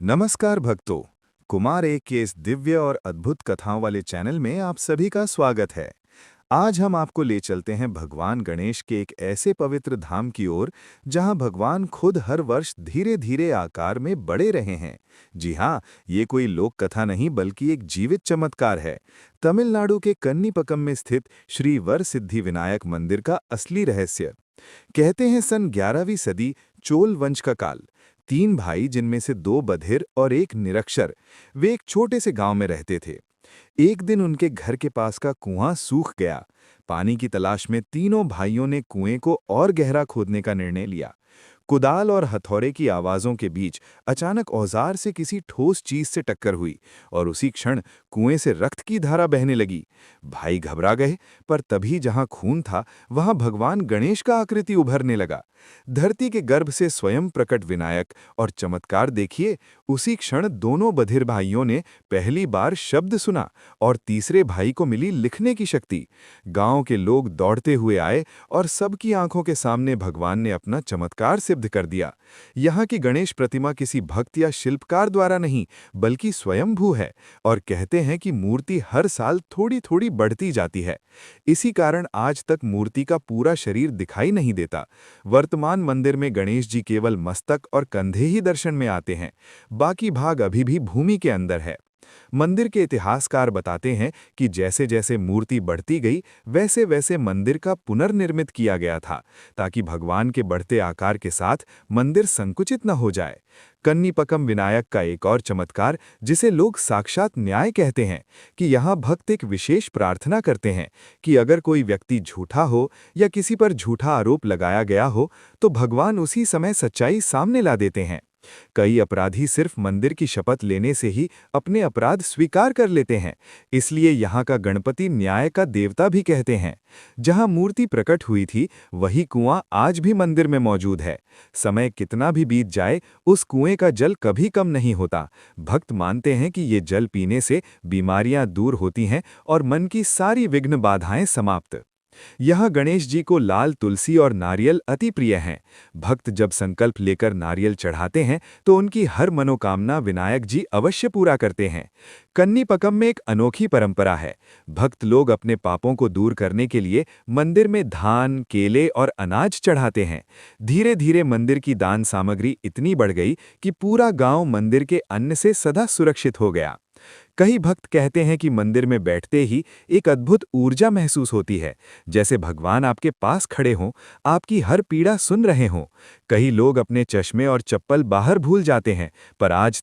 नमस्कार भक्तों, कुमार एक के इस दिव्य और अद्भुत कथाओं वाले चैनल में आप सभी का स्वागत है। आज हम आपको ले चलते हैं भगवान गणेश के एक ऐसे पवित्र धाम की ओर जहां भगवान खुद हर वर्ष धीरे-धीरे आकार में बढ़े रहे हैं। जी हाँ, ये कोई लोक कथा नहीं बल्कि एक जीवित चमत्कार है। तमिलनाडु के कन्नीपकम में स्थित श्री वर सिद्धि विनायक मंदिर का असली रहस्य। कहते हैं सन 11वीं सदी चोल वंश का काल। तीन भाई जिनमें से दो बधिर और एक निरक्षर, वे एक छोटे से गांव में रहते थे। एक दिन उनके घर के पास का कुआं सूख गया। पानी की तलाश में तीनों भाइयों ने कुएं को और गहरा खोदने का निर्णय लिया। कुदाल और हथौड़े की आवाजों के बीच अचानक औजार से किसी ठोस चीज से टक्कर हुई और उसी क्षण कुएं से रक्त की धारा बहने लगी। भाई घबरा गए, पर तभी जहां खून था वहां भगवान गणेश का आकृति उभरने लगा। धरती के गर्भ से स्वयं प्रकट विनायक, और चमत्कार देखिए, उसी क्षण दोनों बधिर भाइयों ने पहली बार शब्द सुना और तीसरे भाई को मिली लिखने की शक्ति। गांव के लोग दौड़ते हुए आए और सबकी आंखों के सामने भगवान ने अपना चमत्कार सिद्ध कर दिया। यहाँ की गणेश प्रतिमा किसी भक्त या शिल्पकार द्वारा नहीं बल्कि स्वयंभू है, और कहते हैं कि मूर्ति हर साल थोड़ी थोड़ी बढ़ती जाती है। इसी कारण आज तक मूर्ति का पूरा शरीर दिखाई नहीं देता। वर्तमान मंदिर में गणेश जी केवल मस्तक और कंधे ही दर्शन में आते हैं, बाकी भाग अभी भी भूमि के अंदर है। मंदिर के इतिहासकार बताते हैं कि जैसे जैसे मूर्ति बढ़ती गई वैसे वैसे मंदिर का पुनर्निर्मित किया गया था, ताकि भगवान के बढ़ते आकार के साथ मंदिर संकुचित न हो जाए। कन्नीपकम विनायक का एक और चमत्कार, जिसे लोग साक्षात न्याय कहते हैं, कि यहाँ भक्त एक विशेष प्रार्थना करते हैं कि अगर कोई व्यक्ति झूठा हो या किसी पर झूठा आरोप लगाया गया हो तो भगवान उसी समय सच्चाई सामने ला देते हैं। कई अपराधी सिर्फ मंदिर की शपथ लेने से ही अपने अपराध स्वीकार कर लेते हैं, इसलिए यहाँ का गणपति न्याय का देवता भी कहते हैं। जहाँ मूर्ति प्रकट हुई थी वही कुआं आज भी मंदिर में मौजूद है। समय कितना भी बीत जाए उस कुएं का जल कभी कम नहीं होता। भक्त मानते हैं कि ये जल पीने से बीमारियां दूर होती हैं और मन की सारी विघ्न बाधाएं समाप्त। यहाँ गणेश जी को लाल तुलसी और नारियल अति प्रिय हैं। भक्त जब संकल्प लेकर नारियल चढ़ाते हैं तो उनकी हर मनोकामना विनायक जी अवश्य पूरा करते हैं। कन्नीपकम में एक अनोखी परंपरा है। भक्त लोग अपने पापों को दूर करने के लिए मंदिर में धान, केले और अनाज चढ़ाते हैं। धीरे धीरे मंदिर की दान सामग्री इतनी बढ़ गई कि पूरा गांव मंदिर के अन्न से सदा सुरक्षित हो गया। कई भक्त कहते हैं कि मंदिर में बैठते ही एक अद्भुत ऊर्जा महसूस होती है, जैसे भगवान आपके पास खड़े हों, आपकी हर पीड़ा सुन रहे हों। कई लोग अपने चश्मे और चप्पल बाहर भूल जाते हैं, पर आज